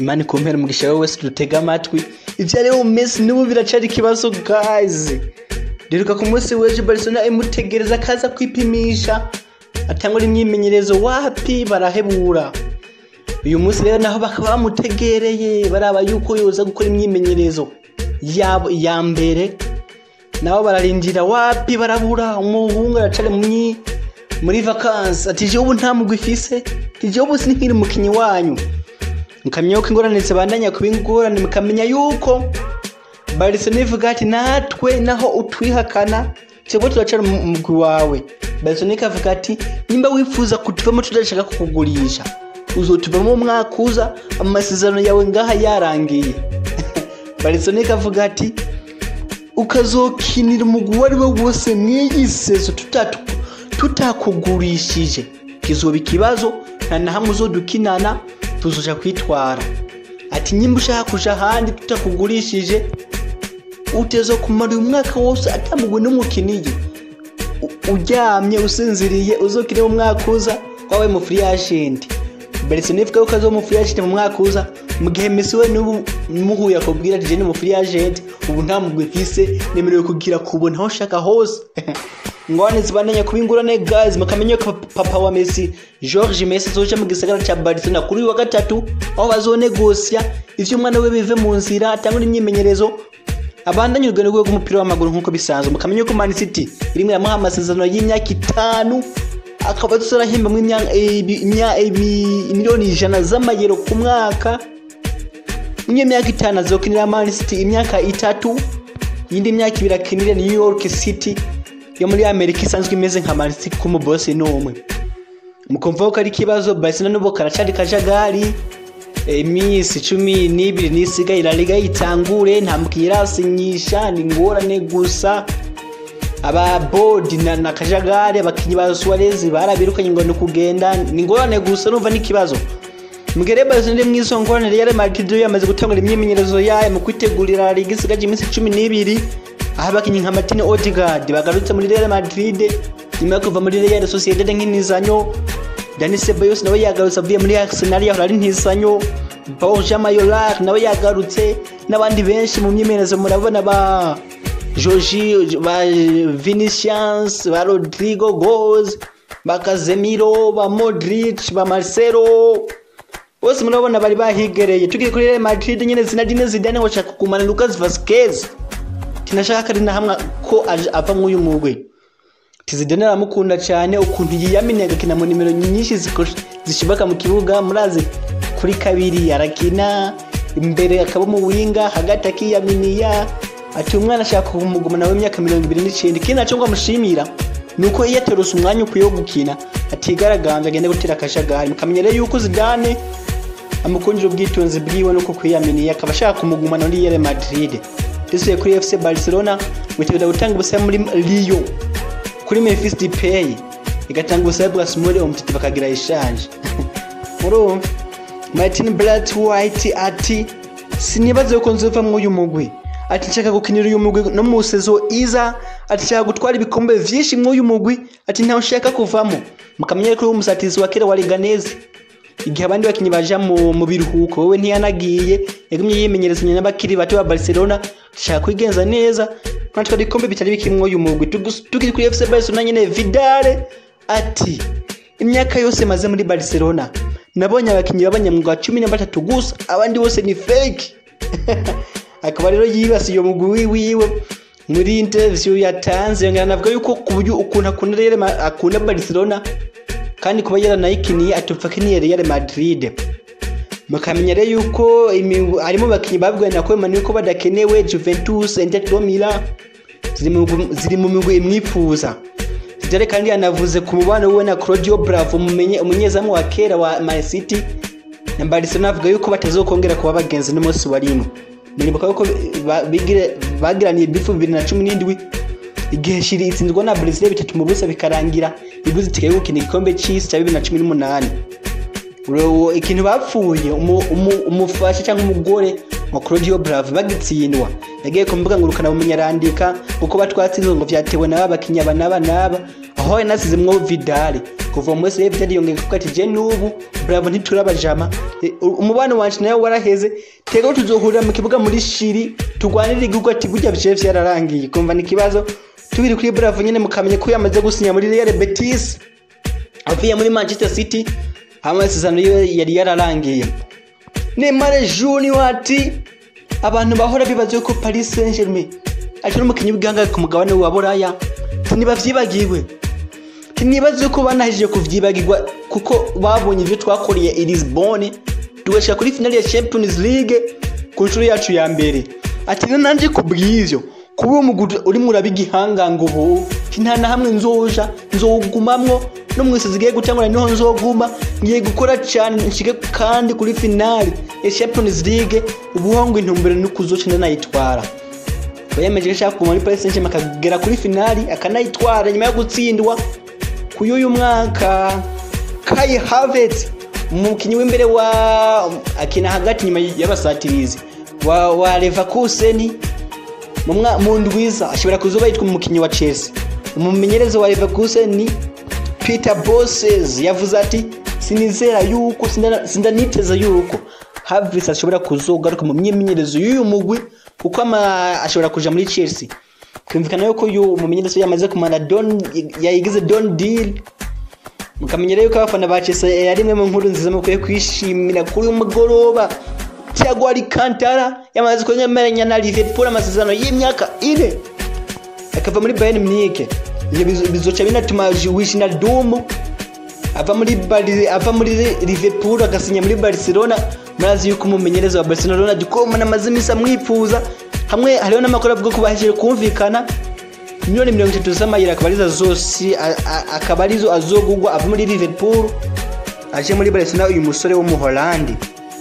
Imana ikumpera umugisha wowe wese dutega amatwi. Ivyo rero Messi n'ubu biracari ikibazo guys. Deruka ku munsi w'ejo Barcelona imutegereza kaza kwipimisha atangura imyimenyerezo wapi barahebura. Uyu munsi rero naho bakaba bamutegereye baraba yuko yoza gukora imyimenyerezo ya mbere, nabo bararindira wapi barabura. Umuhungu aracari muri vacances ati je ubu nta mugwi ifise, je ubu sinkiri mukinyi wanyu. Mukamenya yuko ingorane zibandanya kuba ingorane, mukamenya yuko Barcelona ivuga ati natwe naho utwihakana cyangwa turacana umugwi wawe. Barcelona ikavuga ati nimba wifuza kutuvamo tudashaka kukugurisha uzotuvamo umwaka uza, amasezerano yawe ngaha yarangiye. Barcelona ikavuga ati ukazokinira umugwi wari we wose mwigisezo tutakugurishije kizoba ikibazo, nta na hamwe uzodukinana tuzoja kwitwara. Ati nyimba ushaka kuja handi tutakugurishije utezo kumara umwaka wose atamugwe n'umukiniye uryamye usinziriye uzokire mu mwaka uza wawe mu free agent. Barcelona ivuga ko azo mu free agent mu mwaka uza, mu gihe Messi we n'ubu muhuye akubwira ati je ni mu free agent ubu nta mugwe fise nemerewe kugira kubona aho shaka hose. Ngwane zibandanya kubingurane guys, mukamenya ko papa wa Messi Jorge Messi zoje mu gisagara cha Barcelona kuri wa gatatu aho bazonegosia ivyo umwana we bive mu nzira atangura imyimenyerezo abandanye urugendo rwo kumupira w'amaguru nkuko bisanzwe. Mukamenya ko Man City irimwe yamuha amasezerano y'imyaka 5 akaba tuzarahemba mu miliyoni 100 z'amayero ku mwaka. Munye myaka 5 azokinira Man City, imyaka 3 yindi myaka 2 akinira New York City yo muri Amerika isanzwe imeze nka Man City kumu boss n'umwe. Mukumva ko ari kibazo Barcelona n'ubo karacari kajagari. Imisi 12 nisigaye La Liga itangure nta mukirasinyisha ni ngorane gusa. Aba board na kajagari abakinyi ba Suarez barabirukanye ngo nukugenda ni ngorane gusa, numva ni kibazo. Mugere Barcelona mwizo ngorane Real Madrid yamaze gutangura imyimenyerezo yayo mu kwitegurira La Liga isigaje imisi 12 aho abakinyi nka Martin Odegaard bagarutse muri Real Madrid nyuma yo kuva muri Real Sociedad nk'inizanyo. Dani Ceballos nawe yagarutse avuye muri Arsenal yaho ari ntizanyo. Borja Mayoral nawe yagarutse, n'abandi benshi mu myimenyerezo murabona ba Jorginho, ba Vinicius, ba Rodrigo Goes, ba Casemiro, ba Modric, ba Marcelo, bose murabona bari bahigereye. Tugiye kuri Real Madrid nyene Zinedine Zidane washaka kumana Lucas Vazquez, tinashaka kari na hamwe ko ava mu uyu mugwe. Zidane aramukunda cyane ukuntu yiyaminiye agakina mu nimero nyinshi zishibaka mu kibuga. Murazi kuri kabiri arakina imbere akaba mu winga hagati akiyaminiya. Ati umwana ashaka kumuguma nawe imyaka 29 kina cyo ngo amushimira nuko yaterose umwanya ukuyo gukina atigaragambye agende gutira akashagari. Mukamenyere yuko Zidane amukunjira ubwitonzi bwiwe nuko kwiyaminiya akaba ashaka kumuguma na Real Madrid. Dese kuri FC Barcelona witegura gutanga ubusa muri Rio kuri Memphis Depay igatanga ubusa bwa Small umutiti bakagira ishanje. Muro Martin Braithwaite ati sinibaze ko nzova mu uyu mugwi, ati nshaka gukinira uyu mugwi no mu sezo iza, ati nshaka gutwara ibikombe vyinshi mu uyu mugwi, ati nta ushaka kuvamo. Mukamenya ko umusatizi wa kera wa Leganés igihe abandi bakinyi baja mu biruhuko wewe ntiyanagiye yagumye yimenyereza n'abakiri bato ba Barcelona shaka kwigenza neza kandi ibikombe bitari bikimwe uyu mugwi. Tugiye kuri FC Barcelona nyene Vidal ati imyaka yose maze muri Barcelona nabonye abakinyi b'abanyamwuga 13 gusa abandi bose ni fake. Akaba rero yibasiye uyu mugwi wiwe muri interview yatanze yongera navuga yuko kuburyo ukuntu akunda Barcelona kandi kuba yaranayikiniye atupfakiniye Real Madrid. Mukamenya rero yuko harimo bakinyi babwiye nako Emmanuel ko badakenewe Juventus, Inter Milan ziri mu migwi imwifuza. Zidare kandi yanavuze ku mubano we na Claudio Bravo umunyezamu wa kera wa Man City na Barcelona avuga yuko batazokongera kuba bagenzi n'umunsi warimo. Muribuka yuko bagiraniye bifu 2017 igihe shiri itsinzwe na Brazil 3 mu busa bikarangira ibuze itike gukina igikombe cy'isi cya 2018. Uro ikintu bapfuye umufasha cyangwa umugore wa Claudio Bravo bagitsindwa yagiye kumbuga ngurukana bumenye arandika uko batwatsinzwe ngo vyatewe n'abakinya naba aho yanasizemwo Vidal kuva mu wese byariyongeye kuko ati je nubu Bravo ntiturabajama umubano wanje nayo waraheze tego tuzohurira mu kibuga muri Shiri tugwanira igihugu ati gujya Chelsea yararangiye kumva ni kibazo tubiri kuri Bravo nyene mukamenye ko yamaze gusinya muri Real Betis avuye muri Manchester City amasezerano yari yararangiye. Neymar Junior ati abantu bahora bibaza ko Paris Saint-Germain ari umukinyi w'iganga ku mugabane wa Buraya ntibavyibagiwe nibaze ko banahije kuvyibagirwa kuko babonye ivyo twakoriye i Lisbonne tugashika kuri finale ya Champions League ku nshuro yacu ya mbere. Ati nanje kubw'ivyo kuba umugudu uri murabigihanga ngo bo nta hamwe nzogumamwo no mwese zigiye gutangura niho nzoguma ngiye gukora cyane nshike kandi kuri finale ya Champions League ubuhongo intumbero n'ukuzocenda nayitwara. Bayemeje gashaka kuma muri Paris Saint-Germain akagera kuri finale akanayitwara nyuma yo gutsindwa kuyuyu mwaka. Kai Havertz umukinyi w'imbere wa akina hagati nyuma y'abasatirizi wa Leverkusen mu ndwiza ashobora kuzoba yitwa umukinyi wa Chelsea. Umumenyerezo wa Leverkusen Peter Bosses yavuze ati sinizera yuko sindaniteza yuko Havertz ashobora kuzogaruka mu myimenyerezo y'uyu mugwi kuko ashobora kuja muri Chelsea. Kumvikana yuko uyu mumenyerezo yamaze kumana yayigize don deal. Mukamenyera yuko abafana ba Chelsea yari imwe mu nkuru nziza mukwiye kwishimira kuri umugoroba. Thiago Alcantara yamaze kwenyemeranya na Liverpool amasezerano y'imyaka 4 akava muri Bayern Munich. Ibyo bizoca binatuma Wijnaldum ava muri Liverpool agasinya muri Barcelona. Murazi yuko umumenyereza wa Barcelona dukoma n'amazimisa mwifuza hamwe hariho n'amakuru avuga ko bahije kumvikana miliyoni 30 z'amayero akabariza zose akabarizo azogugwa ava muri Liverpool aje muri Barcelona. Uyu musore wo mu Holland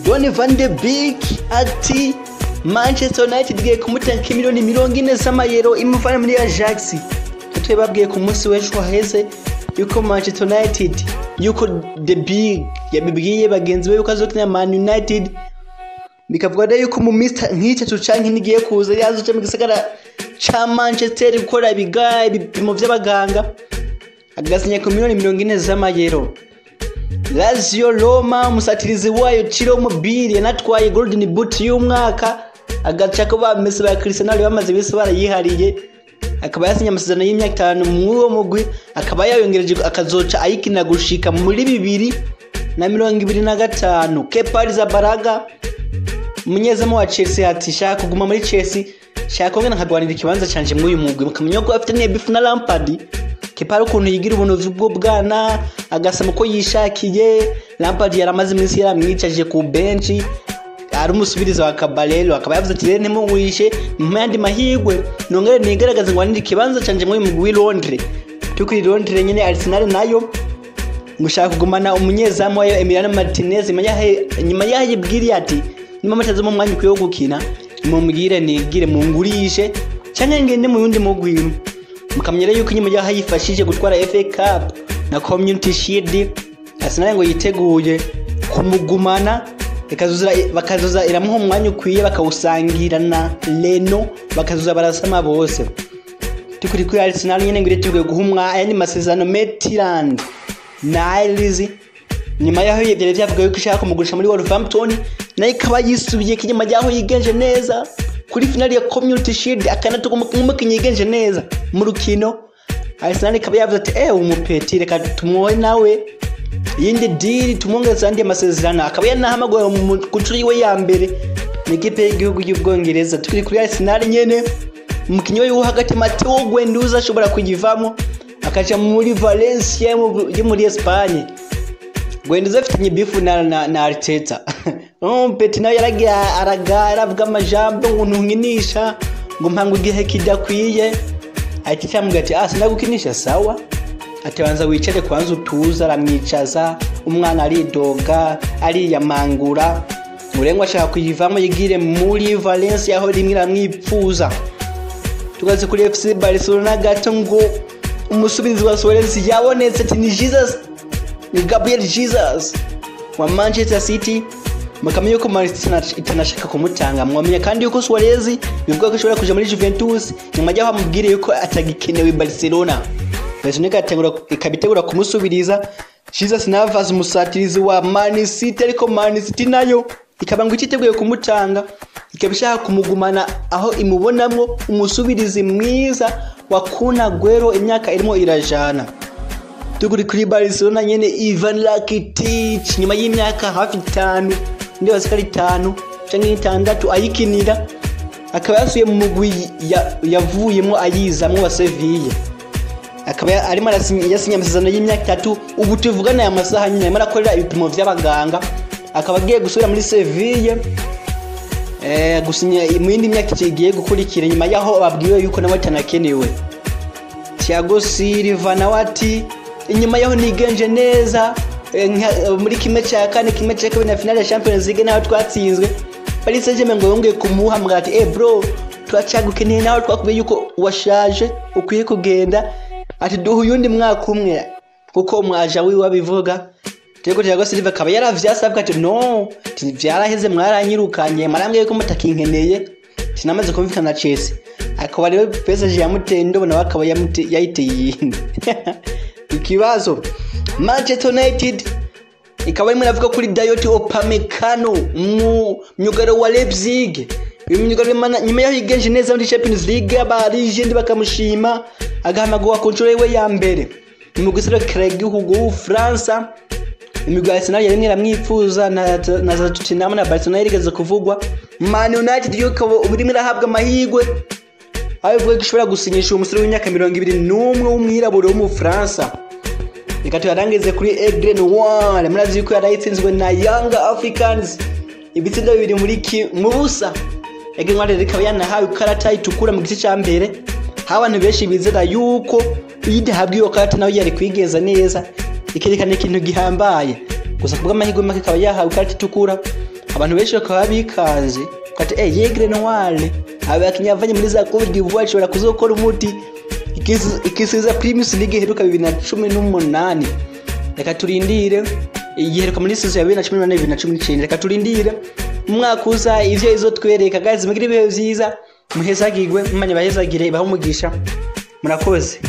Donny van de Beek ati Manchester United giye kumutanga miliyoni 40 z'amayero imuvana muri Ajax. Tutwe babwiye ku munsi w'ejo haheze yuko Manchester United yuko the big yabibwiye bagenzi be yuko azokina Man United bikavuga da yuko mu Mr nk'icyo canke nigiye kuza yazoce mu gisagara cha Manchester gukora bigaye bipimo by'abaganga agasinya ku miliyoni 40 z'amayero. Lazio Roma musatirizi wayo Ciro Immobile yanatwaye Golden Boot y'umwaka agaca ko ba Messi ba Cristiano bamaze bise barayihariye akaba yasinya amasezerano y'imyaka 5 mu uwo mugwi akaba yayongereje akazoca ayikina gushika muri 2025. Kepa Arrizabalaga umunyezamo wa Chelsea ati shaka kuguma muri Chelsea shaka kongera nkagwanira ikibanza canje mu uyu mugwi mukamenya ko afite nebifu na Lampard. Kepa ukuntu yigira ubunozi bwo bwana agasama ko yishakiye. Lampard yaramaze iminsi yaramwicaje ku bench ari umusubirizo wa Caballero akaba yavuze ati rene mu wishe mpandi mahigwe nongere nigaragaza ngo nindi kibanza canje mu mugwi Londres. Tukuri Londres nyene Arsenal nayo mushaka kugumana umunyezamu wa Emiliano Martinez nyuma yahe bwiri ati nyuma matazo mu mwanya kwiyo gukina mumugire nigire mungurishe cyane ngende mu yundi mugwi. Mukamenyera yuko nyuma yahe yifashije gutwara FA Cup na Community Shield. Arsenal ngo yiteguye kumugumana bakazuza iramuha umwanya ukwiye bakawusangira na Leno bakazuza barasama bose. Tukuri kuri Arsenal nyene ngire tugiye guhumwa ayandi masezerano Maitland Niles nyuma yaho yebye byavuga yuko ishaka kumugurisha muri Wolverhampton nayo ikaba yisubiye kinyuma yaho yigenje neza kuri finale ya Community Shield akanatuka umukinyi yigenje neza mu rukino. Arsenal ikaba yavuze ati umupeti reka tumwohe nawe yindi deal tumongeza andi amasezerano akaba yanahamagara mu kucuri we ya mbere n'ikipe y'igihugu y'Ubwongereza. Tukiri kuri Arsenal nyene umukinyi we hagati Mateo Guendouzi ashobora kugivamo akaja muri Valencia yo muri Espagne. Guendouzi afitanye bifu na Arteta Peti nawe yaragiye aravuga amajambo ngo ntunkinisha ngo mpangu igihe kidakwiye. Ati cyamugati sinagukinisha sawa atabanza wicare kwanza utuza aramwicaza umwana aridoga ariyamangura murengwa ashaka kuyivamo yigire muri Valencia aho rimwe ramwipfuza. Tugaze kuri FC Barcelona gato ngo umusubizi wa Suarez yabonetse ati ni Jesus ni Gabriel Jesus wa Manchester City. Mukamenya ko Manchester itanashaka kumutanga mwamenya kandi yuko Suarez bivuga ko ashobora kuja muri Juventus nyuma y'aho amubwire yuko atagikenewe Barcelona. Barcelona ikabitegura kumusubiriza Jesus Navas umusatirizi wa Man City, ariko Man City nayo ikaba ngo ititeguye kumutanga, ikabishaka kumugumana aho imubonamwo umusubirizi mwiza wa Kun Aguero imyaka irimo irajana. Tuguri kuri Barcelona nyene Ivan Rakitic nyuma y'imyaka hafi 5 ndi basikari 5 canke 6 ayikinira, akaba yasuye mu mugwi yavuyemo ayizamwe wa Sevilla, akaba arimo yasinya amasezerano y'imyaka 3. ubu tuvugana ya masaha nyine arimo akorera ibipimo vy'abaganga, akaba agiye gusubira muri Sevilla gusinya mu yindi myaka igiye gukurikira nyuma yaho babwiwe yuko nawe atanakenewe. Thiago Silva nawati inyuma yaho nigenje neza muri kimwe cya kane kimwe cya kabiri na finale ya Champions League naho twatsinzwe, Paris Saint-Germain ngo yongeye kumuhamagara ati bro twacagukeneye naho twakubiye yuko washaje ukwiye kugenda, ati duhu yundi mwaka umwe kuko mwaja wiwe wabivuga. Thiago Silva akaba yaravyasabwa ati no vyaraheze mwaranyirukanye marambye yuko mutakinkeneye sinamaze kumvikana na Chelsea, akaba rero PSG yamuteye ndobona bakaba yayiteye yindi. Ikibazo Manchester United ikaba imwe navuga kuri Dayot Upamecano myugaro wa Leipzig, imyugaro nyuma yaho igenje neza muri Champions League abarije ndi bakamushima agahamagwa control we ya mbere mu gusira Craig Hugo France. Imigwi Arsenal yari niramwifuza na Tottenham na Barcelona yarigeze kuvugwa. Man United yuko ubirimo irahabwa amahigwe avuga ko ishobora gusinyisha umusore w'imyaka 21 w'umwiraburo w'umufaransa. Reka tuyarangize kuri Aigle Noir, murazi yuko yarayitsinzwe na Young Africans ibitsindo bibiri mu busa. Aigle Noir rikaba yanahawe karata itukura mu gice cya mbere, abantu benshi bizera yuko yidahabwa iyo karata nawe yari kwigeza neza ikerekana ikintu gihambaye, gusa kubwa amahirwe make akaba yahawe karata itukura. Abantu benshi bakaba bikanze ati Aigle Noir abakinyavanye muri za Cote d'Ivoire ishobora kuzokora umuti ikisiza Premier League heruka 2018. Reka turindire igiheruka muri season ya 2018-2019. Reka turindire umwaka uza ivyo izotwereka. Guys, mugire ibihe vyiza, muhezagirwe, mumanye bahezagire, ibaho umugisha. Murakoze.